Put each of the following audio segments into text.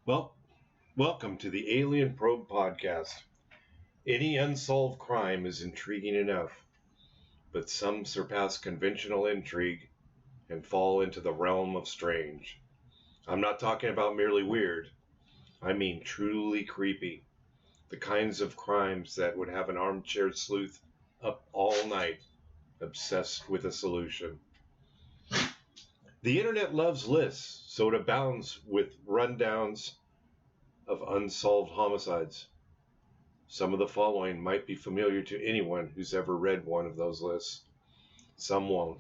Well, welcome to the Alien Probe Podcast. Any unsolved crime is intriguing enough, but some surpass conventional intrigue and fall into the realm of strange. I'm not talking about merely weird. I mean truly creepy. The kinds of crimes that would have an armchair sleuth up all night, obsessed with a solution. The internet loves lists, so it abounds with rundowns of unsolved homicides. Some of the following might be familiar to anyone who's ever read one of those lists. Some won't.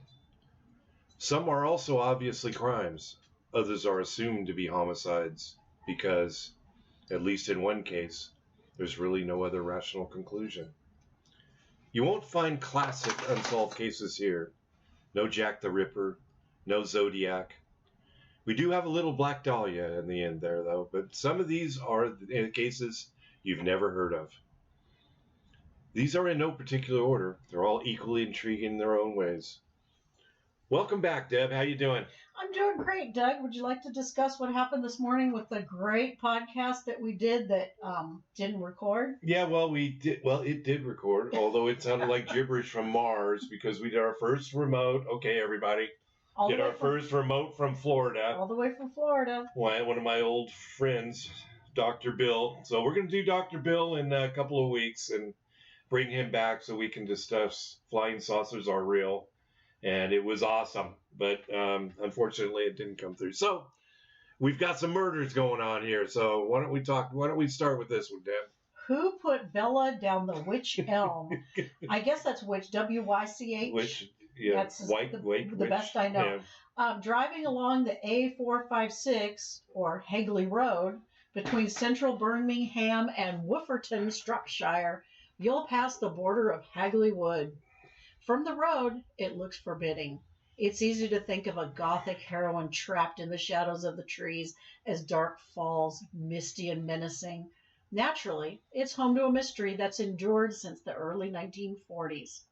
Some are also obviously crimes. Others are assumed to be homicides because, at least in one case, there's really no other rational conclusion. You won't find classic unsolved cases here. No Jack the Ripper, no Zodiac. We do have a little Black Dahlia in the end there, though, but some of these are cases you've never heard of. These are in no particular order. They're all equally intriguing in their own ways. Welcome back, Deb. How you doing? I'm doing great, Doug. Would you like to discuss what happened this morning with the great podcast that we did that didn't record? Yeah, well, we did. Well, it did record, although it sounded like gibberish from Mars because we did our first remote. Okay, everybody. Did our first remote from Florida. All the way from Florida. One of my old friends, Dr. Bill. So we're going to do Dr. Bill in a couple of weeks and bring him back so we can discuss Flying Saucers Are Real. And it was awesome, but unfortunately it didn't come through. So we've got some murders going on here. So why don't we start with this one, Deb? Who put Bella down the witch elm? I guess that's witch, W-Y-C-H. Witch, yeah. That's the best I know. Yeah. Driving along the A456, or Hagley Road, between central Birmingham and Wooferton, Shropshire, you'll pass the border of Hagley Wood. From the road, it looks forbidding. It's easy to think of a gothic heroine trapped in the shadows of the trees as dark falls, misty and menacing. Naturally, it's home to a mystery that's endured since the early 1940s.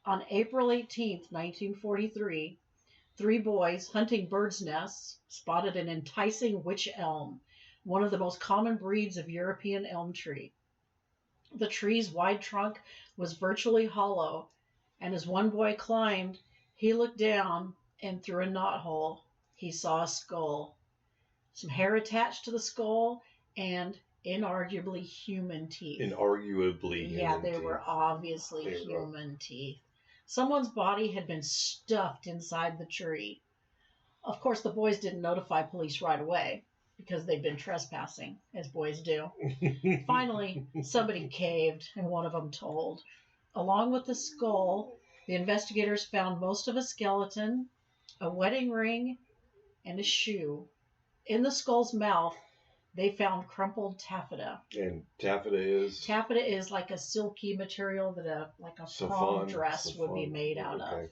On April 18, 1943, 3 boys hunting birds' nests spotted an enticing wych elm, one of the most common breeds of European elm tree. The tree's wide trunk was virtually hollow, and as one boy climbed, he looked down, and through a knothole, he saw a skull. Some hair attached to the skull, and inarguably human teeth. Yeah, they were obviously human teeth. Someone's body had been stuffed inside the tree. Of course, the boys didn't notify police right away, because they'd been trespassing, as boys do. Finally, somebody caved, and one of them told. Along with the skull, the investigators found most of a skeleton, a wedding ring, and a shoe. In the skull's mouth, they found crumpled taffeta. And taffeta is? Taffeta is like a silky material that a prom dress would be made out of.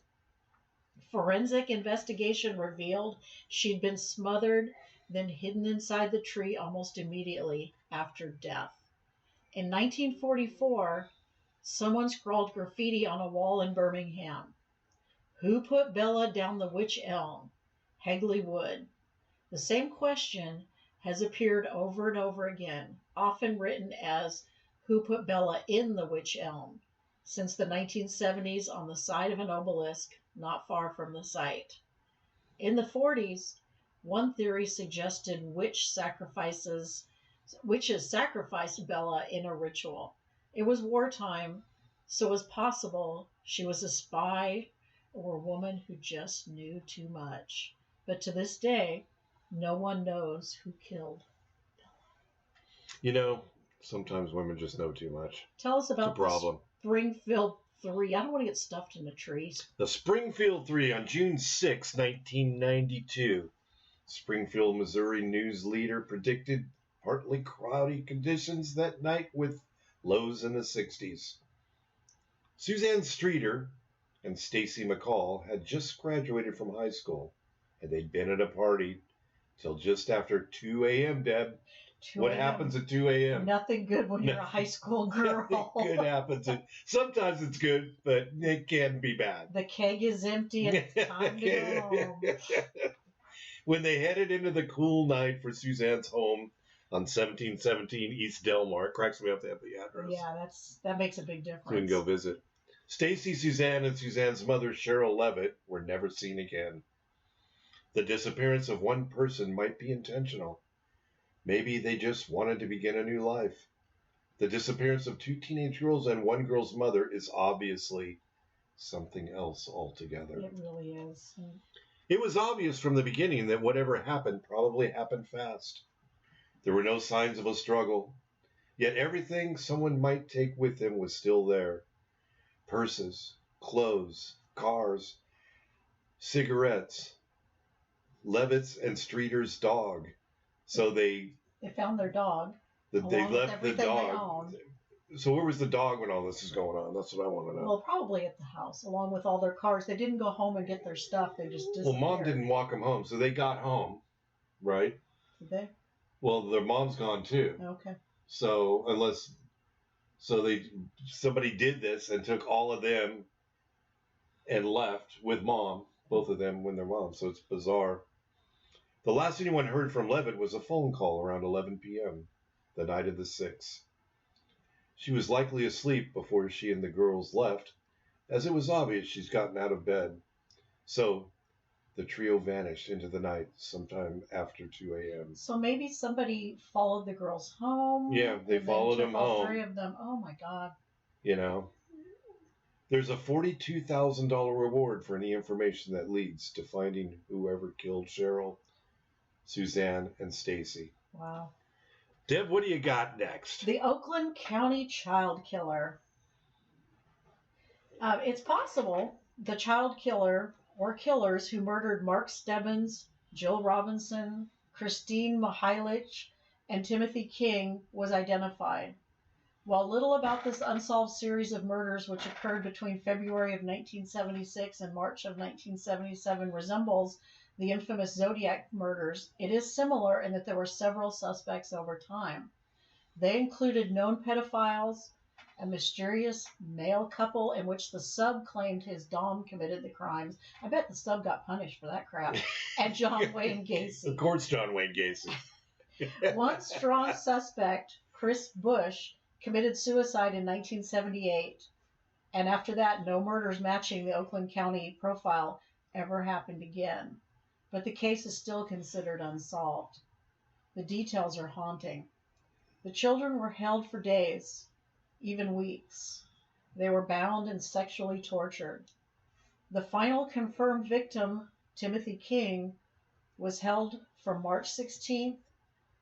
Forensic investigation revealed she'd been smothered, then hidden inside the tree almost immediately after death. In 1944, someone scrawled graffiti on a wall in Birmingham. Who put Bella down the wych elm? Hagley Wood. The same question has appeared over and over again, often written as Who put Bella in the wych elm, since the 1970s on the side of an obelisk not far from the site. In the 40s, one theory suggested witches sacrificed Bella in a ritual. It was wartime, so it was possible she was a spy or a woman who just knew too much. But to this day, no one knows who killed Bella. You know, sometimes women just know too much. Tell us about the Springfield 3. I don't want to get stuffed in the trees. The Springfield 3 on June 6, 1992. Springfield, Missouri news leader predicted partly cloudy conditions that night with lows in the 60s. Suzanne Streeter and Stacy McCall had just graduated from high school, and they'd been at a party till just after 2 a.m., Deb. 2 What happens at 2 a.m.? Nothing good when you're a high school girl. Nothing good happens. Sometimes it's good, but it can be bad. The keg is empty and it's time to go home. When they headed into the cool night for Suzanne's home, on 1717 East Delmar. It cracks me up to have the address. Yeah, that makes a big difference. So we can go visit. Stacy, Suzanne, and Suzanne's mother, Cheryl Levitt, were never seen again. The disappearance of one person might be intentional. Maybe they just wanted to begin a new life. The disappearance of 2 teenage girls and one girl's mother is obviously something else altogether. It really is. It was obvious from the beginning that whatever happened probably happened fast. There were no signs of a struggle, yet everything someone might take with them was still there. Purses, clothes, cars, cigarettes, Levitt's and Streeter's dog. So they found their dog. They left the dog. So where was the dog when all this is going on? That's what I want to know. Well, probably at the house, along with all their cars. They didn't go home and get their stuff. They just disappeared. Well, Mom didn't walk them home, so they got home, right? Did they? Well, their mom's gone too. Okay. So somebody did this and took all of them and left with Mom, both of them when they're mom. So it's bizarre. The last anyone heard from Levitt was a phone call around 11 p.m. the night of the 6th. She was likely asleep before she and the girls left, as it was obvious she's gotten out of bed. So the trio vanished into the night sometime after 2 a.m. So maybe somebody followed the girls home. Yeah, they followed them home. All 3 of them. Oh my God. You know, there's a $42,000 reward for any information that leads to finding whoever killed Cheryl, Suzanne, and Stacy. Wow. Deb, what do you got next? The Oakland County child killer. It's possible the child killer or killers who murdered Mark Stebbins, Jill Robinson, Christine Mihailich, and Timothy King was identified. While little about this unsolved series of murders, which occurred between February of 1976 and March of 1977, resembles the infamous Zodiac murders, it is similar in that there were several suspects over time. They included known pedophiles, a mysterious male couple in which the sub claimed his dom committed the crimes. I bet the sub got punished for that crap. And John Wayne Gacy. Of course, John Wayne Gacy. One strong suspect, Chris Bush, committed suicide in 1978. And after that, no murders matching the Oakland County profile ever happened again. But the case is still considered unsolved. The details are haunting. The children were held for days, even weeks. They were bound and sexually tortured. The final confirmed victim, Timothy King, was held from March 16th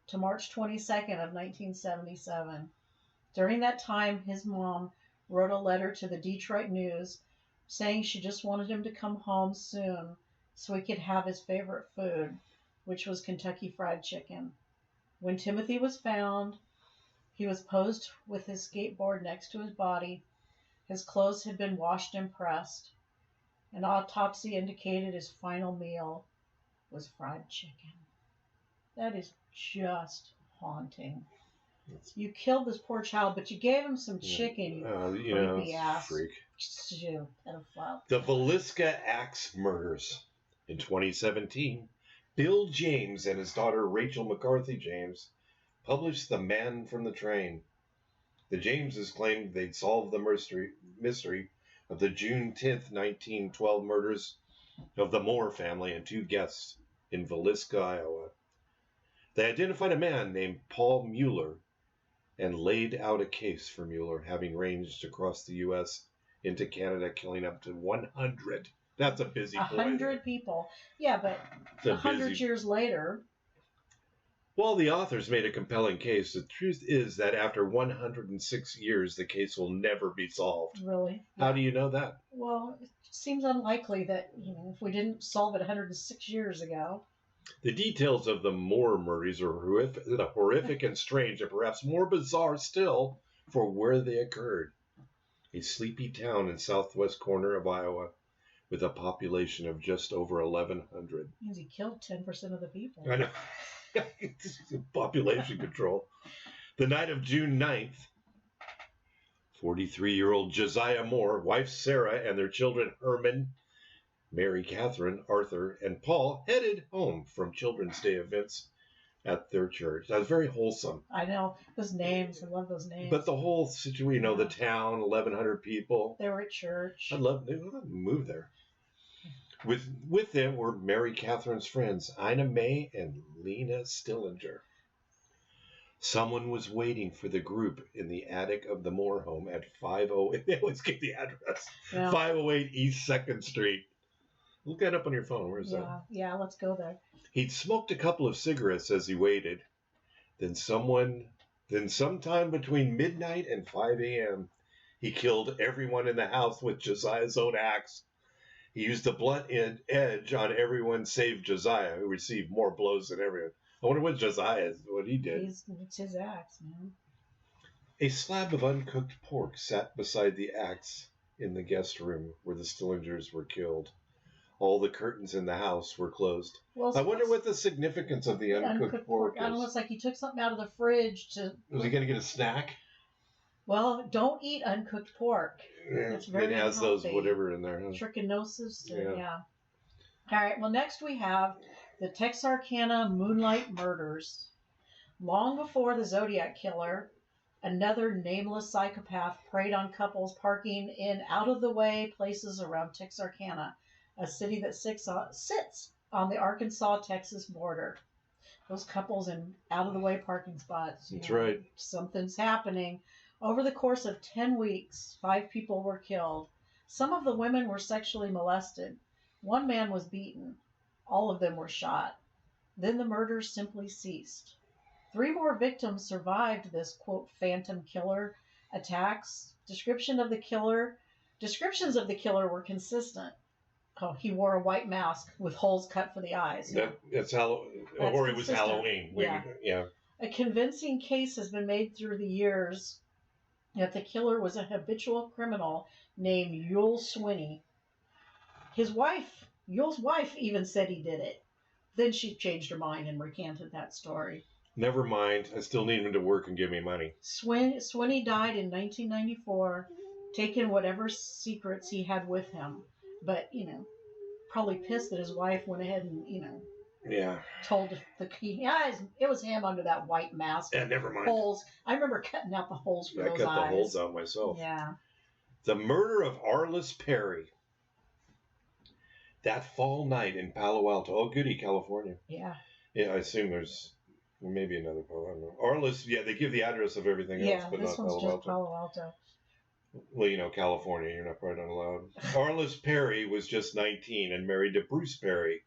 to March 22nd of 1977. During that time, his mom wrote a letter to the Detroit News saying she just wanted him to come home soon so he could have his favorite food, which was Kentucky Fried Chicken. When Timothy was found, he was posed with his skateboard next to his body. His clothes had been washed and pressed. An autopsy indicated his final meal was fried chicken. That is just haunting. You killed this poor child, but you gave him some chicken. Creepy ass freak. Pedophile. The Villisca Axe murders. In 2017, Bill James and his daughter Rachel McCarthy James published The Man from the Train. The Jameses claimed they'd solved the mystery of the June 10th, 1912 murders of the Moore family and 2 guests in Villisca, Iowa. They identified a man named Paul Mueller and laid out a case for Mueller, having ranged across the U.S. into Canada, killing up to 100. That's a busy boy. 100 people. Yeah, but 100 years later. Well, the authors made a compelling case. The truth is that after 106 years, the case will never be solved. Really? How do you know that? Well, it seems unlikely that, if we didn't solve it 106 years ago. The details of the Moore murders are horrific and strange, and perhaps more bizarre still for where they occurred. A sleepy town in southwest corner of Iowa with a population of just over 1,100. Means he killed 10% of the people. I know. Population control. The night of June 9th, 43-year-old Josiah Moore, wife Sarah, and their children Herman, Mary Catherine, Arthur, and Paul headed home from Children's Day events at their church. That was very wholesome. I know. Those names. I love those names. But the whole situation, the town, 1,100 people. They were at church. I'd love to move there. With them were Mary Catherine's friends, Ina May and Lena Stillinger. Someone was waiting for the group in the attic of the Moore home at 508. They always get the address. Yeah. 508 East 2nd Street. Look that up on your phone. Where is that? Yeah, let's go there. He'd smoked a couple of cigarettes as he waited. Then sometime between midnight and 5 a.m., he killed everyone in the house with Josiah's own axe. He used the blunt edge on everyone save Josiah, who received more blows than everyone. I wonder what he did. It's his axe, man. A slab of uncooked pork sat beside the axe in the guest room where the Stillingers were killed. All the curtains in the house were closed. Well, I wonder what the significance of the uncooked pork is. I don't know, it's like he took something out of the fridge to... Was he going to get a snack? Well, don't eat uncooked pork. Yeah, it's very unhealthy. It has those whatever in there. Huh? Trichinosis. Yeah. All right, well, next we have the Texarkana Moonlight murders. Long before the Zodiac Killer, another nameless psychopath preyed on couples parking in out-of-the-way places around Texarkana, a city that sits on the Arkansas-Texas border. Those couples in out-of-the-way parking spots. That's right. Something's happening. Over the course of 10 weeks, 5 people were killed. Some of the women were sexually molested. One man was beaten. All of them were shot. Then the murders simply ceased. 3 more victims survived this, quote, phantom killer attacks. Descriptions of the killer were consistent. Oh, he wore a white mask with holes cut for the eyes. That's or it was Halloween. Yeah. A convincing case has been made through the years that the killer was a habitual criminal named Yule Swinney. Yul's wife even said he did it. Then she changed her mind and recanted that story. Never mind. I still need him to work and give me money. Swinney died in 1994, taking whatever secrets he had with him. But, probably pissed that his wife went ahead and, told the key. Yeah, it was him under that white mask. Yeah, never mind. Holes. I remember cutting out the holes for those eyes. I cut the holes out myself. Yeah. The murder of Arliss Perry. That fall night in Palo Alto. Oh, goody, California. Yeah. Yeah, I assume there's maybe another Palo Alto. Arliss, they give the address of everything else, but not Palo Alto. Yeah, this one's just Palo Alto. Well, California, you're probably not allowed. Arliss Perry was just 19 and married to Bruce Perry,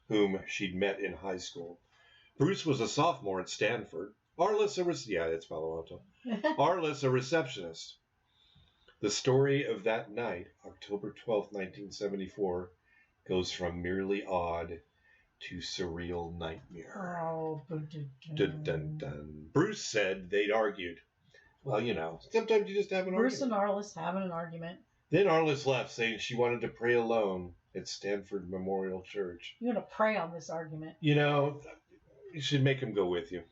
whom she'd met in high school. Bruce was a sophomore at Stanford. Arliss, it's Palo Alto. Arliss, a receptionist. The story of that night, October 12th, 1974, goes from merely odd to surreal nightmare. Oh, dun, dun, dun. Bruce said they'd argued. Well, sometimes you just have an Bruce argument. Bruce and Arliss having an argument. Then Arliss left, saying she wanted to pray alone at Stanford Memorial Church. You're going to pray on this argument. You should make him go with you.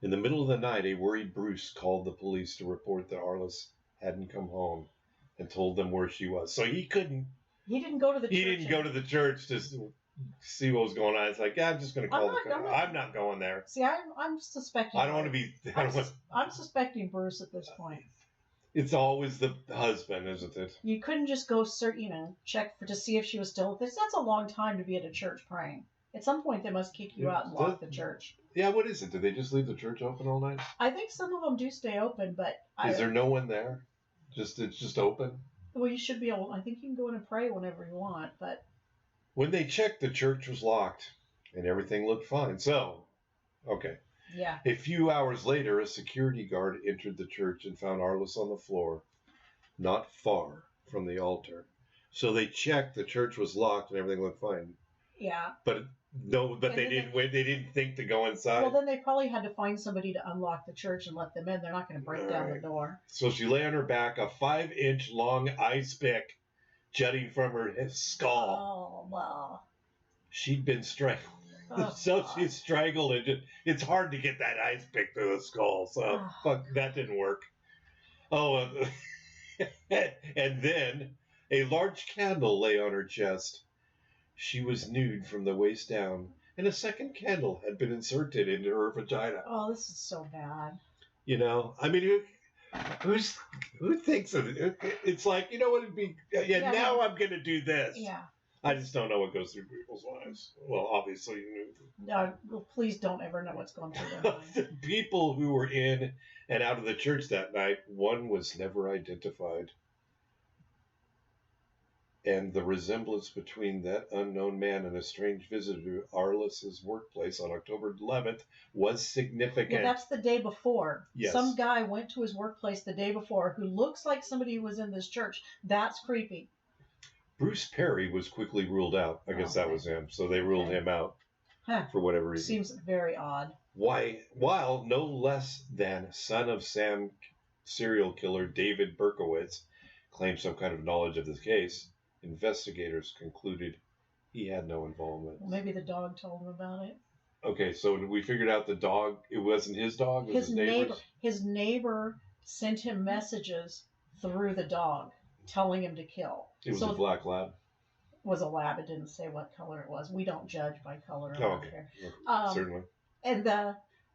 In the middle of the night, a worried Bruce called the police to report that Arliss hadn't come home and told them where she was. So he couldn't. He didn't go to the church. He didn't go to the church to see what was going on. It's like, I'm just going to call I'm not going there. See, I'm suspecting. I don't want to be. I'm suspecting Bruce at this point. It's always the husband, isn't it? You couldn't just go check to see if she was still with this. That's a long time to be at a church praying. At some point, they must kick you out and lock the church. Yeah, what is it? Do they just leave the church open all night? I think some of them do stay open, but is there no one there? It's just open. Well, you should be able. I think you can go in and pray whenever you want, but. When they checked, the church was locked, and everything looked fine. So, okay. Yeah. A few hours later, a security guard entered the church and found Arliss on the floor, not far from the altar. So they checked, the church was locked, and everything looked fine. Yeah. But they didn't wait. They didn't think to go inside. Well, then they probably had to find somebody to unlock the church and let them in. They're not going to break down the door. So she lay on her back, a 5-inch long ice pick jutting from her skull. Oh, wow. She'd been strangled. Oh, so she's strangled, and it's hard to get that ice pick through the skull. So that didn't work. Oh, and then a large candle lay on her chest. She was nude from the waist down, and a second candle had been inserted into her vagina. Oh, this is so bad. You know, I mean, who thinks of it? It's like, you know what it'd be? Yeah, now I'm going to do this. Yeah. I just don't know what goes through people's minds. Well, obviously, you knew. Well, please don't ever know what's going through their mind. The people who were in and out of the church that night, one was never identified. And the resemblance between that unknown man and a strange visitor to Arliss's workplace on October 11th was significant. Yeah, that's the day before. Yes. Some guy went to his workplace the day before who looks like somebody who was in this church. That's creepy. Bruce Perry was quickly ruled out. I guess that was him. So they ruled him out for whatever reason. Seems very odd. While no less than son of Sam serial killer David Berkowitz claimed some kind of knowledge of this case, investigators concluded he had no involvement. Well, maybe the dog told him about it. Okay, so we figured out the dog, it wasn't his dog? It was his neighbor sent him messages through the dog telling him to kill. It was a black lab? It was a lab. It didn't say what color it was. We don't judge by color. Okay. Certainly.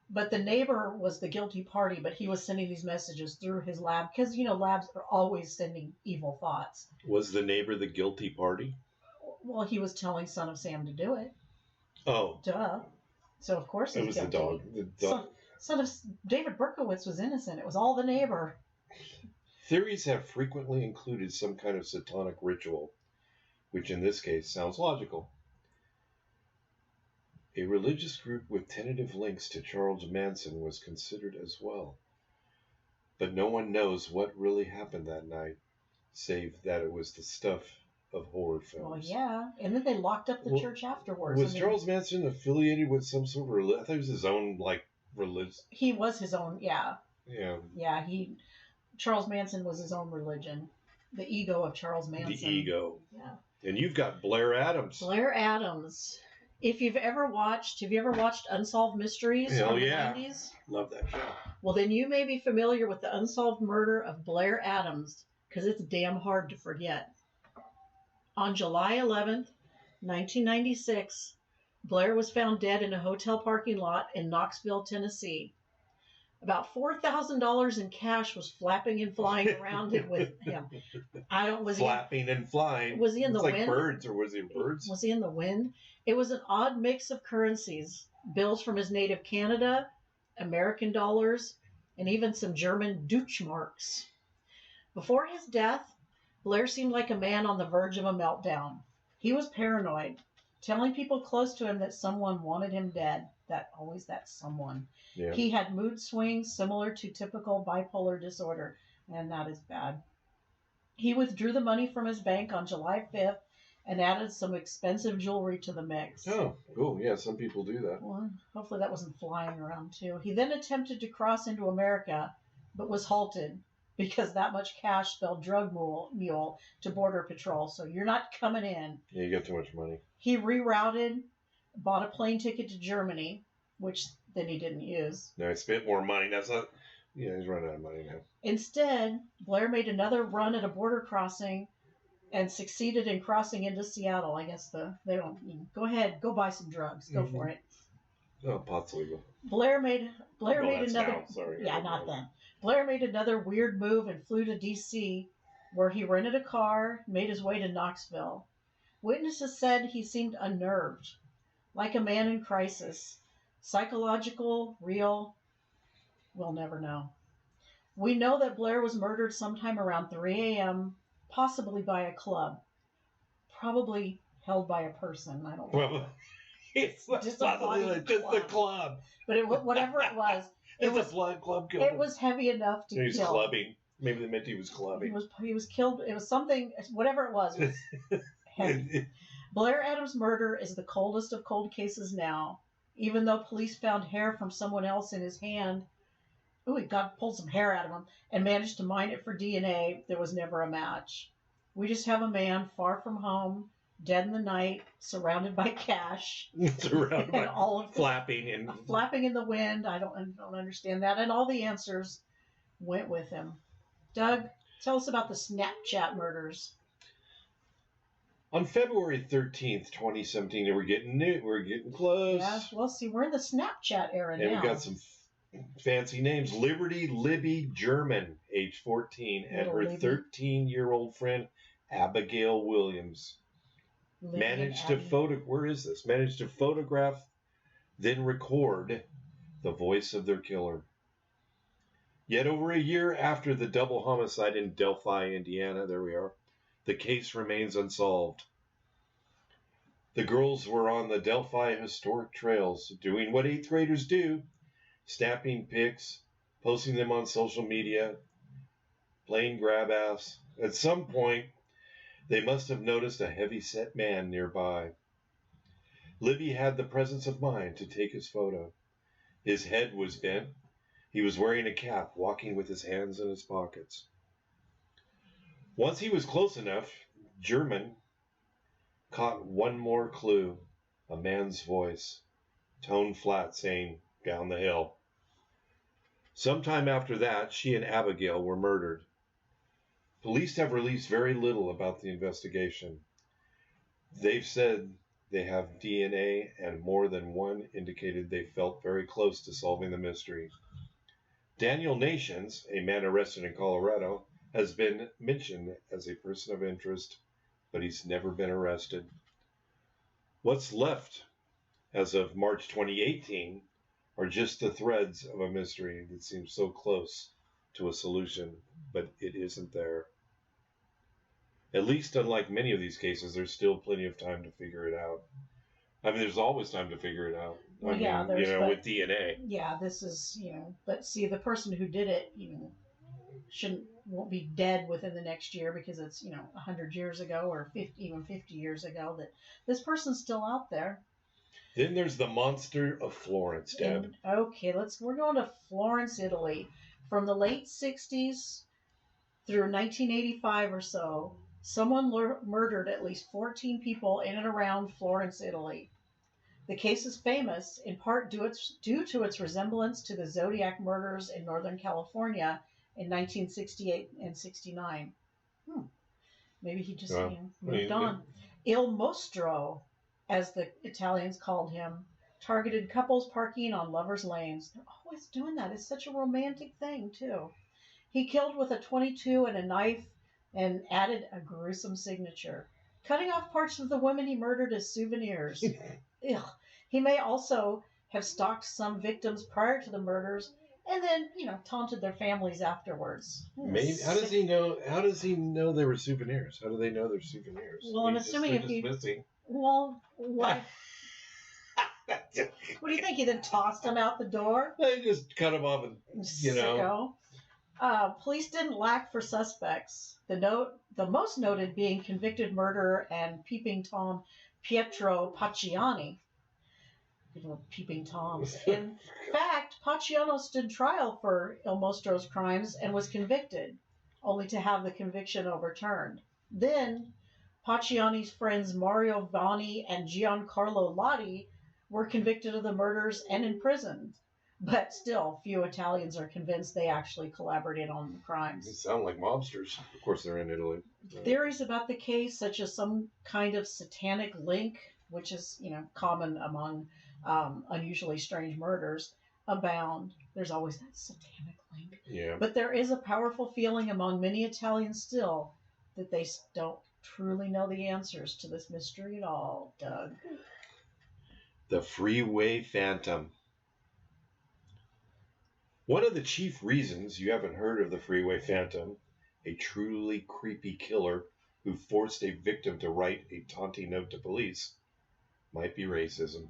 But the neighbor was the guilty party, but he was sending these messages through his lab because, you know, labs are always sending evil thoughts. Was the neighbor the guilty party? Well, he was telling Son of Sam to do it. Oh. Duh. So, of course, it was guilty. The dog. The dog. Son of David Berkowitz was innocent. It was all the neighbor. Theories have frequently included some kind of satanic ritual, which in this case sounds logical. A religious group with tentative links to Charles Manson was considered as well. But no one knows what really happened that night, save that it was the stuff of horror films. Well, yeah. And then they locked up the church afterwards. Was Charles Manson affiliated with some sort of religion? I thought he was his own, religion. He was his own, yeah. Yeah. Yeah, Charles Manson was his own religion. The ego of Charles Manson. The ego. Yeah. And you've got Blair Adams. Blair Adams. Have you ever watched Unsolved Mysteries from the 90s? Love that show. Well, then you may be familiar with the unsolved murder of Blair Adams, because it's damn hard to forget. On July 11th, 1996, Blair was found dead in a hotel parking lot in Knoxville, Tennessee. About $4,000 in cash was flapping and flying around it with him. Flapping and flying. Was he in the wind? Like birds, or was he birds? Was he in the wind? It was an odd mix of currencies. Bills from his native Canada, American dollars, and even some German Deutschmarks. Before his death, Blair seemed like a man on the verge of a meltdown. He was paranoid, telling people close to him that someone wanted him dead. That someone. Yeah. He had mood swings similar to typical bipolar disorder, and that is bad. He withdrew the money from his bank on July 5th and added some expensive jewelry to the mix. Oh, cool. Yeah, some people do that. Well, hopefully that wasn't flying around, too. He then attempted to cross into America, but was halted because that much cash spelled drug mule to Border Patrol, so you're not coming in. Yeah, you got too much money. He rerouted, bought a plane ticket to Germany, which then he didn't use. No, he spent more money. He's running out of money now. Instead, Blair made another run at a border crossing and succeeded in crossing into Seattle. I guess they don't. Go ahead, go buy some drugs. Go for it. Oh, pot's legal. Blair made another. Now. Sorry. Yeah, not then. Blair made another weird move and flew to D.C., where he rented a car, made his way to Knoxville. Witnesses said he seemed unnerved, like a man in crisis. Psychological, real, we'll never know. We know that Blair was murdered sometime around 3 a.m., possibly by a club. Probably held by a person. I don't know. Well, it's just the club. But whatever it was, a blood club killed him. It was heavy enough to kill. He was clubbing. Maybe they meant he was clubbing. He was killed. It was something, whatever it was heavy. Blair Adams' murder is the coldest of cold cases now. Even though police found hair from someone else in his hand, pulled some hair out of him and managed to mine it for DNA, there was never a match. We just have a man far from home, dead in the night, surrounded by cash, surrounded by all of flapping in the wind. I don't understand that, and all the answers went with him. Doug, tell us about the Snapchat murders. On February 13th, 2017, we're getting close. Yeah, well, see, we're in the Snapchat era now. And we got some fancy names. Liberty Libby German, age 14, and her 13-year-old friend, Abigail Williams. Managed to photograph, then record the voice of their killer. Yet over a year after the double homicide in Delphi, Indiana, there we are, the case remains unsolved. The girls were on the Delphi historic trails, doing what 8th graders do, snapping pics, posting them on social media, playing grab-ass. At some point, they must have noticed a heavy-set man nearby. Libby had the presence of mind to take his photo. His head was bent. He was wearing a cap, walking with his hands in his pockets. Once he was close enough, German caught one more clue, a man's voice, tone flat, saying, "Down the hill." Sometime after that, she and Abigail were murdered. Police have released very little about the investigation. They've said they have DNA, and more than one indicated they felt very close to solving the mystery. Daniel Nations, a man arrested in Colorado, has been mentioned as a person of interest, but he's never been arrested. What's left as of March 2018 are just the threads of a mystery that seems so close to a solution, but it isn't there. At least, unlike many of these cases, there's still plenty of time to figure it out. I mean, there's always time to figure it out. Well, with DNA. Yeah, this is, but see, the person who did it, won't be dead within the next year because it's, 100 years ago or 50 years ago that this person's still out there. Then there's the Monster of Florence, Deb. We're going to Florence, Italy. From the late 60s through 1985 or so, someone murdered at least 14 people in and around Florence, Italy. The case is famous, in part due to its resemblance to the Zodiac murders in Northern California in 1968 and 69. Maybe he just moved on. Il Mostro, as the Italians called him, targeted couples parking on lovers' lanes. They're always doing that. It's such a romantic thing, too. He killed with a .22 and a knife and added a gruesome signature, cutting off parts of the women he murdered as souvenirs. He may also have stalked some victims prior to the murders and then, taunted their families afterwards. Maybe. How does he know? How does he know they were souvenirs? How do they know they're souvenirs? Well, I'm assuming if he. Well, what? What do you think? He then tossed them out the door? They just cut them off and Sicko. Police didn't lack for suspects. The most noted being convicted murderer and peeping Tom Pietro Pacciani. Peeping Toms. In fact, Pacciano stood trial for Il Mostro's crimes and was convicted, only to have the conviction overturned. Then, Pacciani's friends Mario Vanni and Giancarlo Lotti were convicted of the murders and imprisoned. But still, few Italians are convinced they actually collaborated on the crimes. They sound like mobsters. Of course, they're in Italy. Theories about the case, such as some kind of satanic link, which is, common among unusually strange murders, abound. There's always that satanic link. Yeah. But there is a powerful feeling among many Italians still that they don't truly know the answers to this mystery at all, Doug. The Freeway Phantom. One of the chief reasons you haven't heard of the Freeway Phantom, a truly creepy killer who forced a victim to write a taunting note to police, might be racism.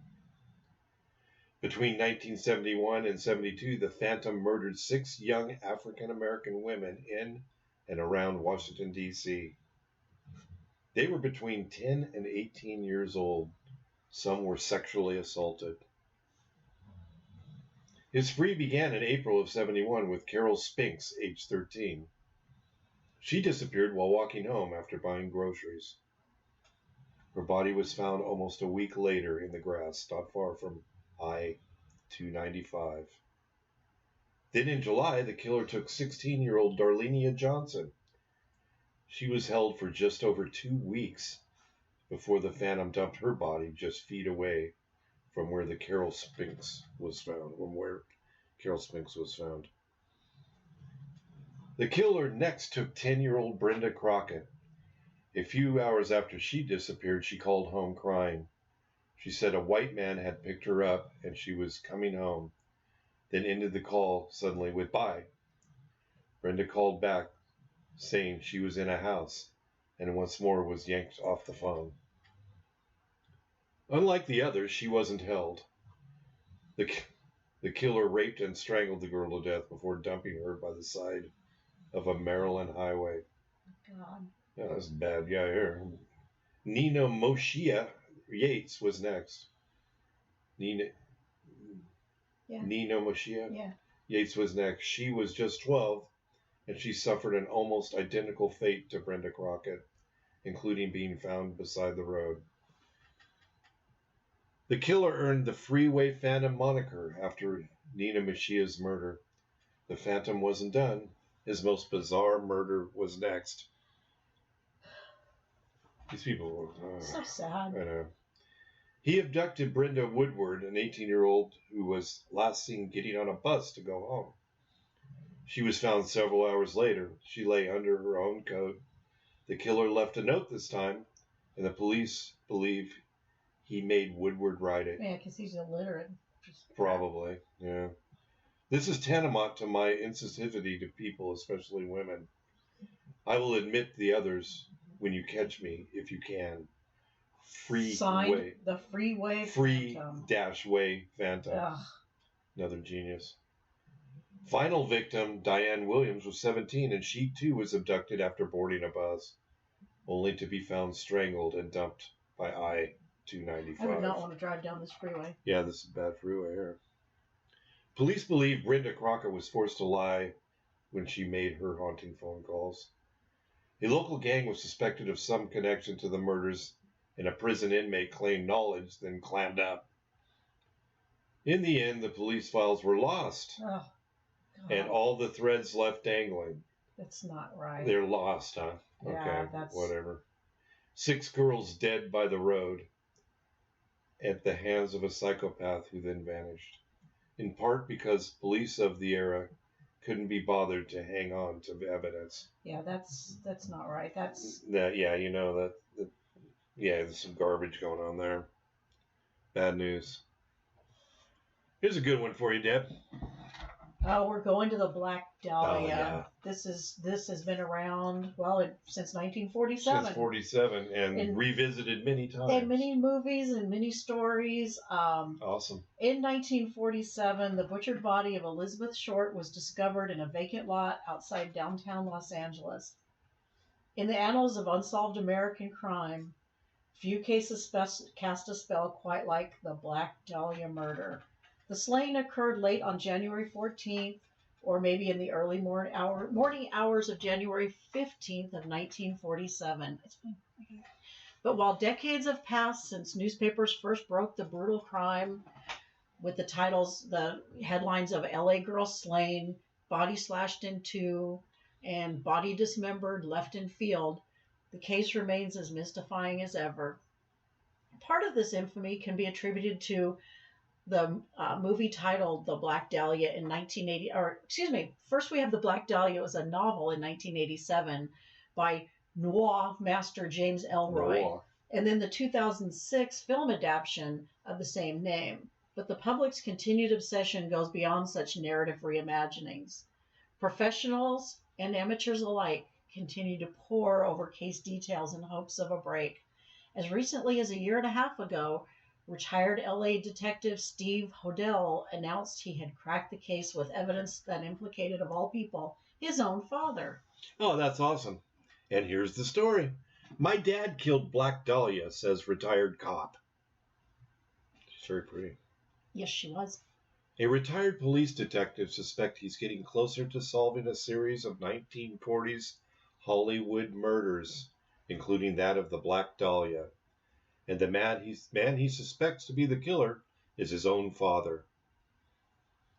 Between 1971 and 72, the Phantom murdered 6 young African-American women in and around Washington, D.C. They were between 10 and 18 years old. Some were sexually assaulted. His spree began in April of 71 with Carol Spinks, age 13. She disappeared while walking home after buying groceries. Her body was found almost a week later in the grass, not far from I-295. Then in July, the killer took 16-year-old Darlenia Johnson. She was held for just over 2 weeks before the Phantom dumped her body just feet away from where the Carol Spinks was found. The killer next took 10-year-old Brenda Crockett. A few hours after she disappeared, she called home crying. She said a white man had picked her up and she was coming home, then ended the call suddenly with "bye." Brenda called back, saying she was in a house, and once more was yanked off the phone. Unlike the others, she wasn't held. The killer raped and strangled the girl to death before dumping her by the side of a Maryland highway. God. Yeah, that's a bad guy here. Nino Moshia Yates was next. Nino Moshia? Yeah. Yates was next. She was just 12, and she suffered an almost identical fate to Brenda Crockett, including being found beside the road. The killer earned the Freeway Phantom moniker after Nino Moshia's murder. The Phantom wasn't done. His most bizarre murder was next. These people were so sad. I know. He abducted Brenda Woodward, an 18-year-old who was last seen getting on a bus to go home. She was found several hours later. She lay under her own coat. The killer left a note this time, and the police believe he made Woodward write it. Yeah, because he's illiterate. Probably, yeah. This is tantamount to my insensitivity to people, especially women. I will admit the others when you catch me, if you can. Signed, the Freeway Phantom. Free-Way Phantom. Ugh. Another genius. Final victim, Diane Williams, was 17, and she too was abducted after boarding a bus, only to be found strangled and dumped by I-295. I would not want to drive down this freeway. Yeah, this is a bad freeway here. Police believe Brenda Crockett was forced to lie when she made her haunting phone calls. A local gang was suspected of some connection to the murders, and a prison inmate claimed knowledge, then clammed up. In the end, the police files were lost, and all the threads left dangling. That's not right. They're lost, huh? Yeah, okay, whatever. 6 girls dead by the road at the hands of a psychopath who then vanished, in part because police of the era couldn't be bothered to hang on to evidence. Yeah, that's not right. There's some garbage going on there. Bad news. Here's a good one for you, Deb. Oh, we're going to the Black Dahlia. Oh, yeah. This has been around, since 1947. Since 47, and revisited many times. And many movies and many stories. Awesome. In 1947, the butchered body of Elizabeth Short was discovered in a vacant lot outside downtown Los Angeles. In the annals of unsolved American crime, few cases cast a spell quite like the Black Dahlia murder. The slaying occurred late on January 14th, or maybe in the early morning hours of January 15th of 1947. But while decades have passed since newspapers first broke the brutal crime with the headlines of LA girl slain, body slashed in two, and body dismembered, left in field, the case remains as mystifying as ever. Part of this infamy can be attributed to the movie titled The Black Dahlia in 1980, first we have The Black Dahlia. It was a novel in 1987 by noir master James Ellroy, and then the 2006 film adaptation of the same name. But the public's continued obsession goes beyond such narrative reimaginings. Professionals and amateurs alike continue to pore over case details in hopes of a break. As recently as a year and a half ago, retired LA detective Steve Hodel announced he had cracked the case with evidence that implicated, of all people, his own father. Oh, that's awesome. And here's the story. My dad killed Black Dahlia, says retired cop. She's very pretty. Yes, she was. A retired police detective suspects he's getting closer to solving a series of 1940s Hollywood murders, including that of the Black Dahlia. And the man he suspects to be the killer is his own father.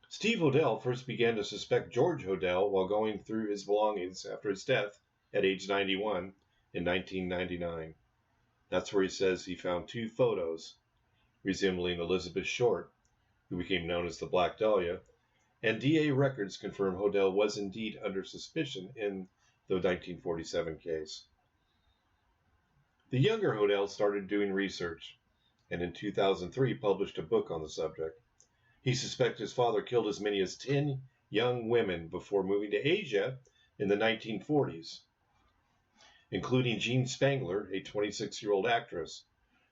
Steve Hodel first began to suspect George Hodel while going through his belongings after his death at age 91 in 1999. That's where he says he found 2 photos resembling Elizabeth Short, who became known as the Black Dahlia, and DA records confirm Hodel was indeed under suspicion in the 1947 case. The younger Hodel started doing research, and in 2003 published a book on the subject. He suspects his father killed as many as 10 young women before moving to Asia in the 1940s, including Jean Spangler, a 26-year-old actress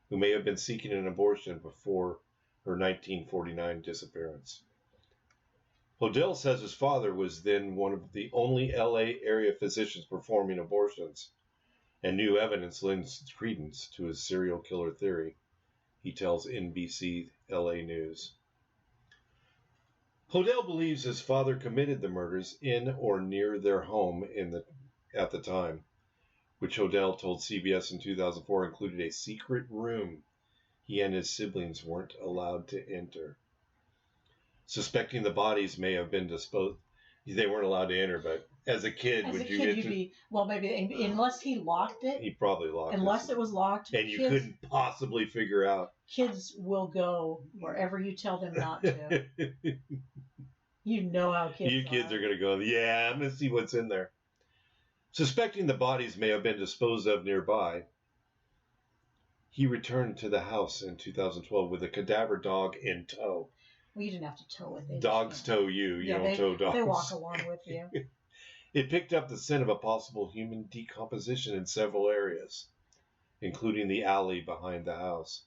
who may have been seeking an abortion before her 1949 disappearance. Hodel says his father was then one of the only LA area physicians performing abortions, and new evidence lends credence to his serial killer theory, he tells NBC LA News. Hodel believes his father committed the murders in or near their home at the time, which Hodel told CBS in 2004 included a secret room he and his siblings weren't allowed to enter. Suspecting the bodies may have been disposed, they weren't allowed to enter, but as a kid, you'd be, well, maybe, unless he locked it. He probably locked it. Unless it was locked. And you couldn't possibly figure out. Kids will go wherever you tell them not to. You know how kids are. You kids are going to go, yeah, I'm going to see what's in there. Suspecting the bodies may have been disposed of nearby, he returned to the house in 2012 with a cadaver dog in tow. Well, you didn't have to tow it. Dogs tow you. You don't tow dogs. They walk along with you. It picked up the scent of a possible human decomposition in several areas, including the alley behind the house.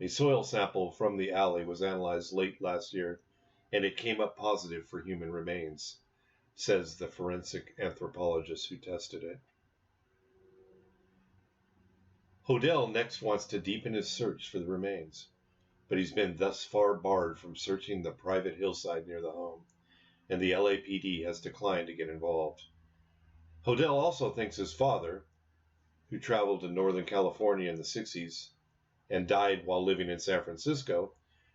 A soil sample from the alley was analyzed late last year, and it came up positive for human remains, says the forensic anthropologist who tested it. Hodel next wants to deepen his search for the remains, but he's been thus far barred from searching the private hillside near the home, and the LAPD has declined to get involved. Hodel also thinks his father, who traveled to Northern California in the 60s and died while living in San Francisco,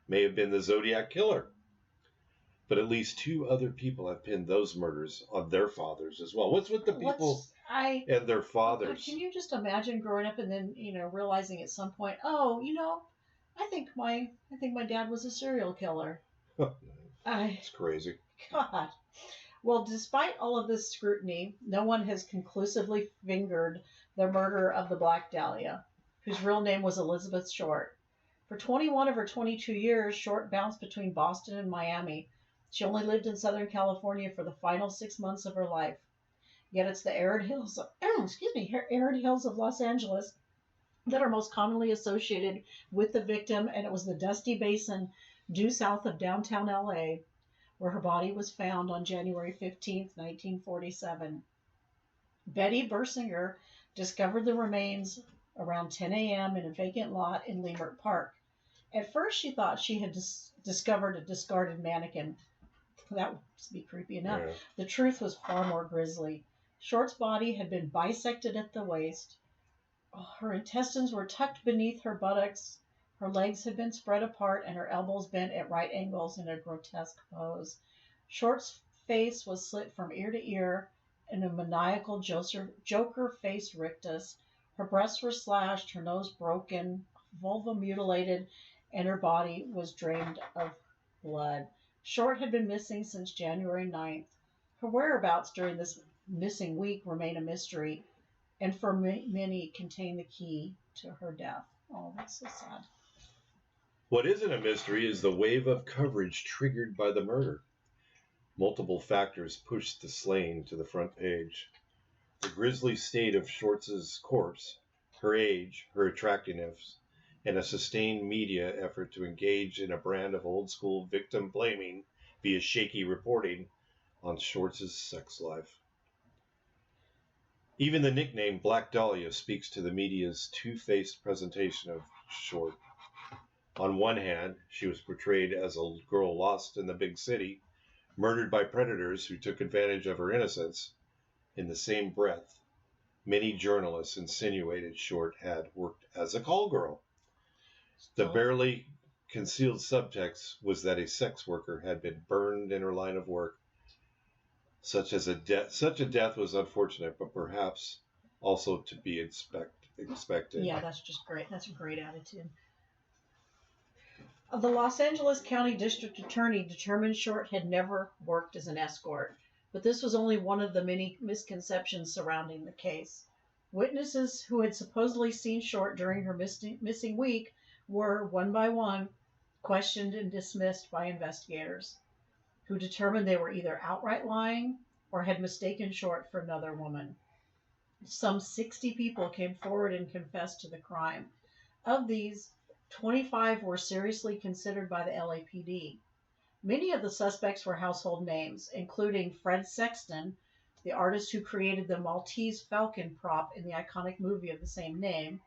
may have been the Zodiac Killer. But at least 2 other people have pinned those murders on their fathers as well. What's with the people and their fathers? Can you just imagine growing up and then, realizing at some point, I think my dad was a serial killer. It's crazy. God. Well, despite all of this scrutiny, no one has conclusively fingered the murder of the Black Dahlia, whose real name was Elizabeth Short. For 21 of her 22 years, Short bounced between Boston and Miami. She only lived in Southern California for the final 6 months of her life. Yet it's the arid hills of Los Angeles that are most commonly associated with the victim, and it was the Dusty Basin due south of downtown LA where her body was found on January 15, 1947. Betty Bersinger discovered the remains around 10 a.m. in a vacant lot in Leimert Park. At first, she thought she had discovered a discarded mannequin. That would be creepy enough. Yeah. The truth was far more grisly. Short's body had been bisected at the waist. Her intestines were tucked beneath her buttocks. Her legs had been spread apart and her elbows bent at right angles in a grotesque pose. Short's face was slit from ear to ear in a maniacal Joker face rictus. Her breasts were slashed, her nose broken, vulva mutilated, and her body was drained of blood. Short had been missing since January 9th. Her whereabouts during this missing week remain a mystery, and for many contain the key to her death. Oh, that's so sad. What isn't a mystery is the wave of coverage triggered by the murder. Multiple factors pushed the slain to the front page. The grisly state of Short's corpse, her age, her attractiveness, and a sustained media effort to engage in a brand of old-school victim blaming via shaky reporting on Short's sex life. Even the nickname Black Dahlia speaks to the media's two-faced presentation of Short. On one hand, she was portrayed as a girl lost in the big city, murdered by predators who took advantage of her innocence. In the same breath, many journalists insinuated Short had worked as a call girl. The barely concealed subtext was that a sex worker had been burned in her line of work. Such a death was unfortunate, but perhaps also to be expected. Yeah, that's just great. That's a great attitude. The Los Angeles County District Attorney determined Short had never worked as an escort, but this was only one of the many misconceptions surrounding the case. Witnesses who had supposedly seen Short during her missing week were, one by one, questioned and dismissed by investigators, who determined they were either outright lying or had mistaken Short for another woman. Some 60 people came forward and confessed to the crime. Of these, 25 were seriously considered by the LAPD. Many of the suspects were household names, including Fred Sexton, the artist who created the Maltese Falcon prop in the iconic movie of the same name,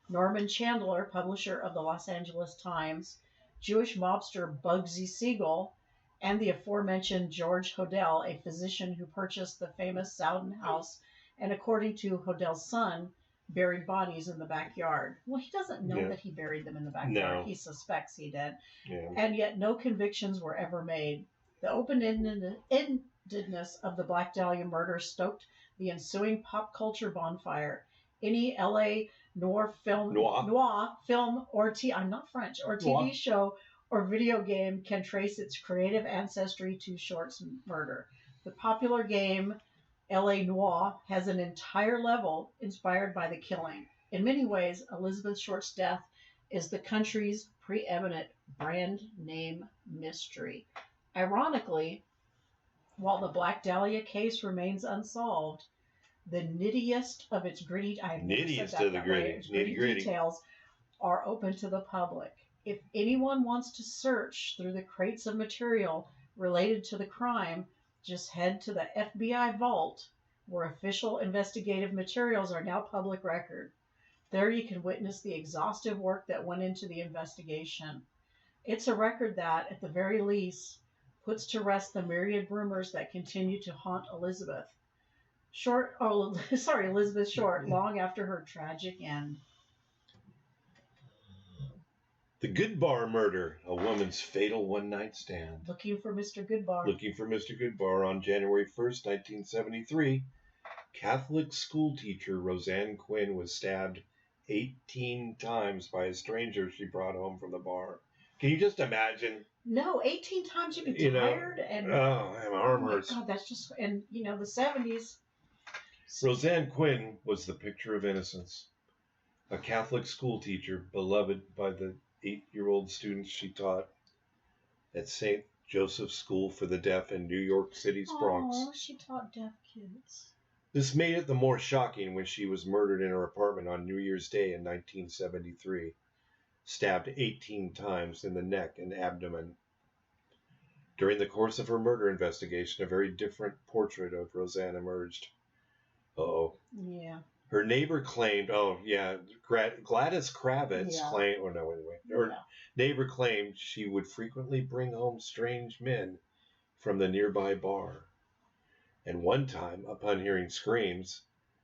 Norman Chandler, publisher of the Los Angeles Times, Jewish mobster Bugsy Siegel, and the aforementioned George Hodel, a physician who purchased the famous Sowden house and, according to Hodel's son, buried bodies in the backyard. Well, he doesn't know that he buried them in the backyard. No. He suspects he did. Yeah. And yet no convictions were ever made. The open-endedness of the Black Dahlia murder stoked the ensuing pop culture bonfire. Any L.A. noir film or I'm not French, or TV show or video game can trace its creative ancestry to Short's murder. The popular game L.A. Noir has an entire level inspired by the killing. In many ways, Elizabeth Short's death is the country's preeminent brand name mystery. Ironically, while the Black Dahlia case remains unsolved, the nittiest of its gritty details are open to the public. If anyone wants to search through the crates of material related to the crime, just head to the FBI vault, where official investigative materials are now public record. There you can witness the exhaustive work that went into the investigation. It's a record that, at the very least, puts to rest the myriad rumors that continue to haunt Elizabeth Short, long after her tragic end. The Goodbar murder, a woman's fatal one-night stand. Looking for Mr. Goodbar. On January 1st, 1973, Catholic schoolteacher Roseanne Quinn was stabbed 18 times by a stranger she brought home from the bar. Can you just imagine? No, 18 times you'd be tired. My arm hurts. God, that's just, and the 70s. Roseanne Quinn was the picture of innocence. A Catholic schoolteacher, beloved by the 8-year-old students she taught at St. Joseph's School for the Deaf in New York City's Bronx. Oh, she taught deaf kids. This made it the more shocking when she was murdered in her apartment on New Year's Day in 1973, stabbed 18 times in the neck and abdomen. During the course of her murder investigation, a very different portrait of Roseanne emerged. Uh-oh. Yeah. Her neighbor claimed, Gladys Kravitz claimed, her neighbor claimed she would frequently bring home strange men from the nearby bar. And one time, upon hearing screams,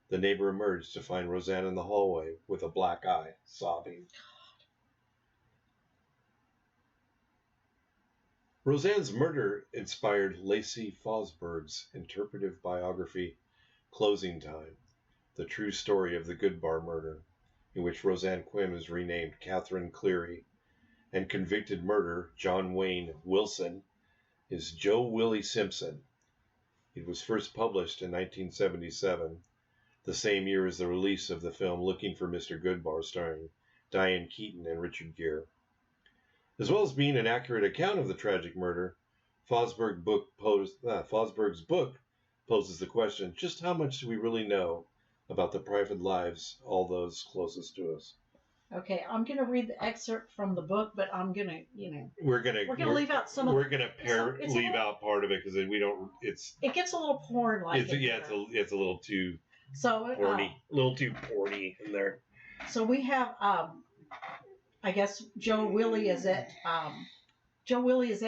the neighbor emerged to find Roseanne in the hallway with a black eye, sobbing. Roseanne's murder inspired Lacey Fosberg's interpretive biography, Closing Time, the true story of the Goodbar murder, in which Roseanne Quinn was renamed Catherine Cleary, and convicted murderer John Wayne Wilson is Joe Willie Simpson. It was first published in 1977, the same year as the release of the film Looking for Mr. Goodbar, starring Diane Keaton and Richard Gere. As well as being an accurate account of the tragic murder, Fosberg's book poses the question, just how much do we really know about the private lives all those closest to us? Okay, I'm going to read the excerpt from the book, but I'm going to, we're going to leave out some of We're going to leave out part of it because we don't, it gets a little porn-like. It's a little too porny. A little too porny in there. So we have, I guess Joe Willie is at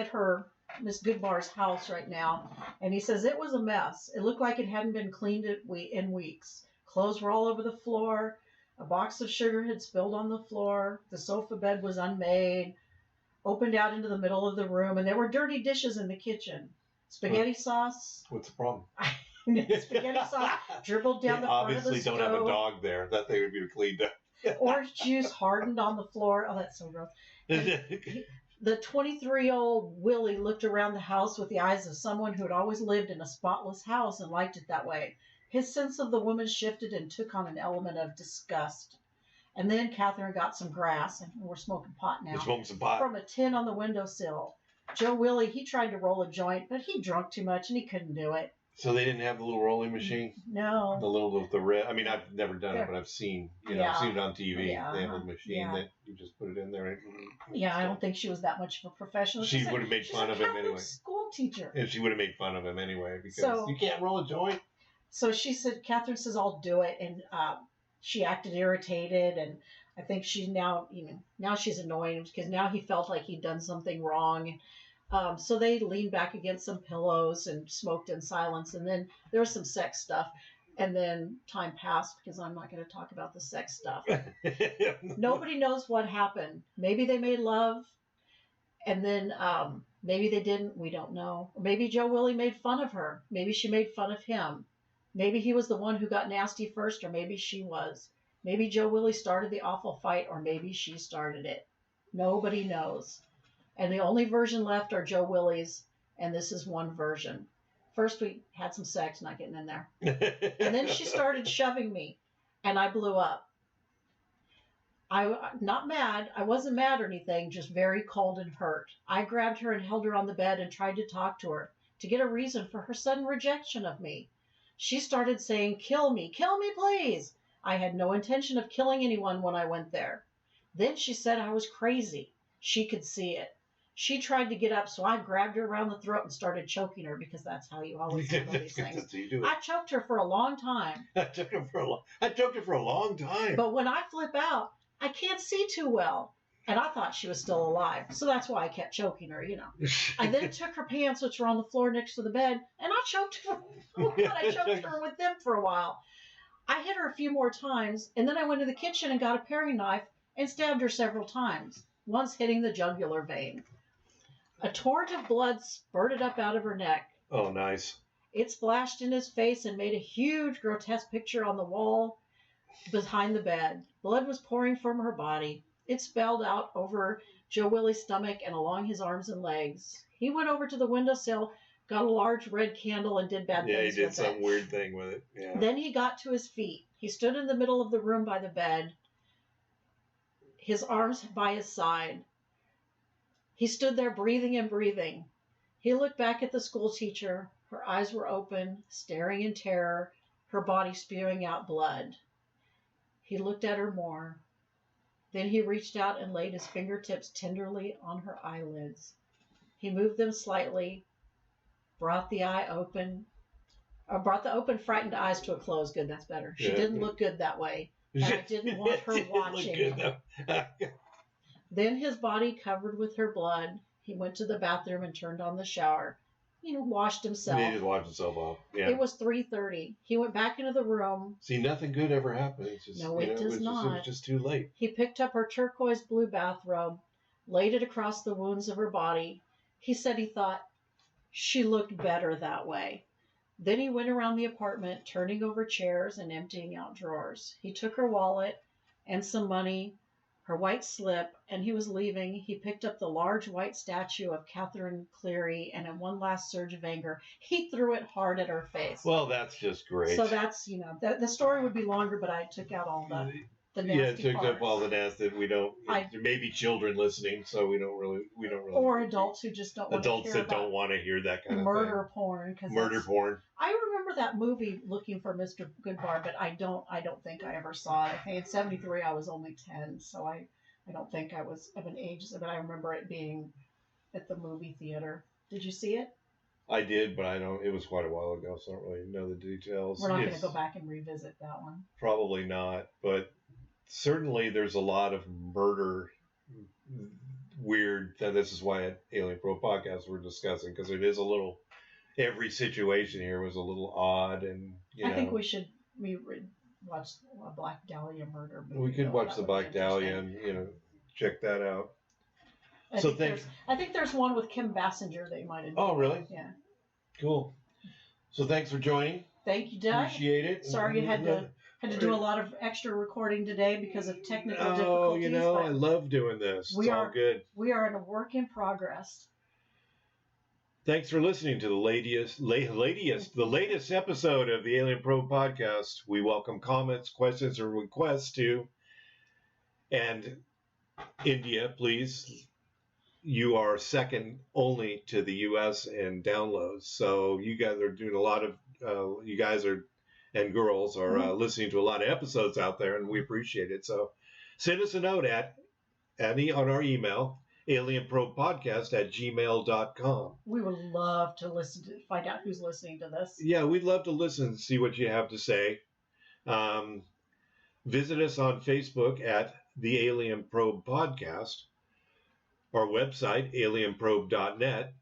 her, Miss Goodbar's house right now, and he says it was a mess. It looked like it hadn't been cleaned in weeks. Clothes were all over the floor. A box of sugar had spilled on the floor. The sofa bed was unmade, opened out into the middle of the room, and there were dirty dishes in the kitchen. Spaghetti sauce. What's the problem? spaghetti sauce dribbled down the front of the stove. Obviously, don't have a dog there. That thing would be cleaned up. Orange juice hardened on the floor. Oh, that's so gross. The 23-year-old Willie looked around the house with the eyes of someone who had always lived in a spotless house and liked it that way. His sense of the woman shifted and took on an element of disgust. And then Catherine got some grass, and we're smoking pot now. We're smoking some pot. From a tin on the windowsill. Joe Willie, he tried to roll a joint, but he drunk too much and he couldn't do it. So they didn't have the little rolling machine? No. The red. I mean, I've never done it, but I've seen, I've seen it on TV. Yeah, they have a machine that you just put it in there. I don't think she was that much of a professional. She would have made fun of him anyway. School teacher. And she would have made fun of him anyway because you can't roll a joint. So Catherine says, I'll do it. And she acted irritated. And I think she's now she's annoying because now he felt like he'd done something wrong. So they leaned back against some pillows and smoked in silence. And then there was some sex stuff. And then time passed because I'm not going to talk about the sex stuff. Nobody knows what happened. Maybe they made love. And then maybe they didn't. We don't know. Or maybe Joe Willie made fun of her. Maybe she made fun of him. Maybe he was the one who got nasty first, or maybe she was. Maybe Joe Willie started the awful fight, or maybe she started it. Nobody knows. And the only version left are Joe Willie's, and this is one version. First, we had some sex, not getting in there. And then she started shoving me, and I blew up. Not mad. I wasn't mad or anything, just very cold and hurt. I grabbed her and held her on the bed and tried to talk to her, to get a reason for her sudden rejection of me. She started saying, kill me, please. I had no intention of killing anyone when I went there. Then she said I was crazy. She could see it. She tried to get up, so I grabbed her around the throat and started choking her because that's how you always do these things. I choked her for a long time. I choked her for a long time. But when I flip out, I can't see too well. And I thought she was still alive. So that's why I kept choking her, I then took her pants, which were on the floor next to the bed, and I choked her. I choked her with them for a while. I hit her a few more times, and then I went to the kitchen and got a paring knife and stabbed her several times, once hitting the jugular vein. A torrent of blood spurted up out of her neck. Oh, nice. It splashed in his face and made a huge, grotesque picture on the wall behind the bed. Blood was pouring from her body. It spelled out over Joe Willie's stomach and along his arms and legs. He went over to the windowsill, got a large red candle, and did bad things with it. Yeah, he did some weird thing with it. Yeah. Then he got to his feet. He stood in the middle of the room by the bed, his arms by his side. He stood there breathing and breathing. He looked back at the school teacher. Her eyes were open, staring in terror, her body spewing out blood. He looked at her more. Then he reached out and laid his fingertips tenderly on her eyelids. He moved them slightly, brought the open, frightened eyes to a close. Good, that's better. She didn't look good that way. And I didn't want her watching. Then his body covered with her blood. He went to the bathroom and turned on the shower. Washed himself. He just washed himself off. Yeah. It was 3:30. He went back into the room. See, nothing good ever happens. No, it does not. It was just too late. He picked up her turquoise blue bathrobe, laid it across the wounds of her body. He said he thought she looked better that way. Then he went around the apartment, turning over chairs and emptying out drawers. He took her wallet and some money, her white slip, and he was leaving. He picked up the large white statue of Catherine Cleary, and in one last surge of anger, he threw it hard at her face. Well, that's just great. So that's, the story would be longer, but I took out all the nasty it took parts. up all the nasty. We don't. There may be children listening, so we don't really. Or adults who just don't want to hear adults that don't want to hear that kind of murder porn. Murder porn. I remember that movie, Looking for Mr. Goodbar, but I don't think I ever saw it. I think in '73 I was only 10, so I don't think I was of an age, but I remember it being at the movie theater. Did you see it? I did, but I don't. It was quite a while ago, so I don't really know the details. We're not going to go back and revisit that one. Probably not, but certainly there's a lot of murder. Weird. This is why at Alien Pro Podcast we're discussing, because it is a little. Every situation here was a little odd, and I think we should watch a Black Dahlia murder movie. We could watch the Black Dahlia and check that out. I think there's one with Kim Basinger that you might enjoy. Oh, really? Yeah. Cool. So thanks for joining. Thank you, Doug. Appreciate it. Sorry you had to do a lot of extra recording today because of technical difficulties. I love doing this. It's all good. We are in a work in progress. Thanks for listening to the latest episode of the Alien Probe podcast. We welcome comments, questions, or requests to, and India, please. You are second only to the U.S. in downloads, so you guys are doing a lot of. You guys and girls are listening to a lot of episodes out there, and we appreciate it. So, send us a note on our email. alienprobepodcast@gmail.com. We would love to find out who's listening to this. Yeah, we'd love to listen and see what you have to say. Visit us on Facebook at the Alien Probe Podcast, our website, alienprobe.net.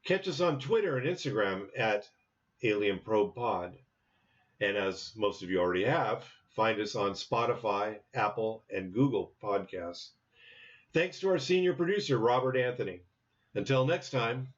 Catch us on Twitter and Instagram at Alien Probe Pod. And as most of you already have, find us on Spotify, Apple, and Google Podcasts. Thanks to our senior producer, Robert Anthony. Until next time.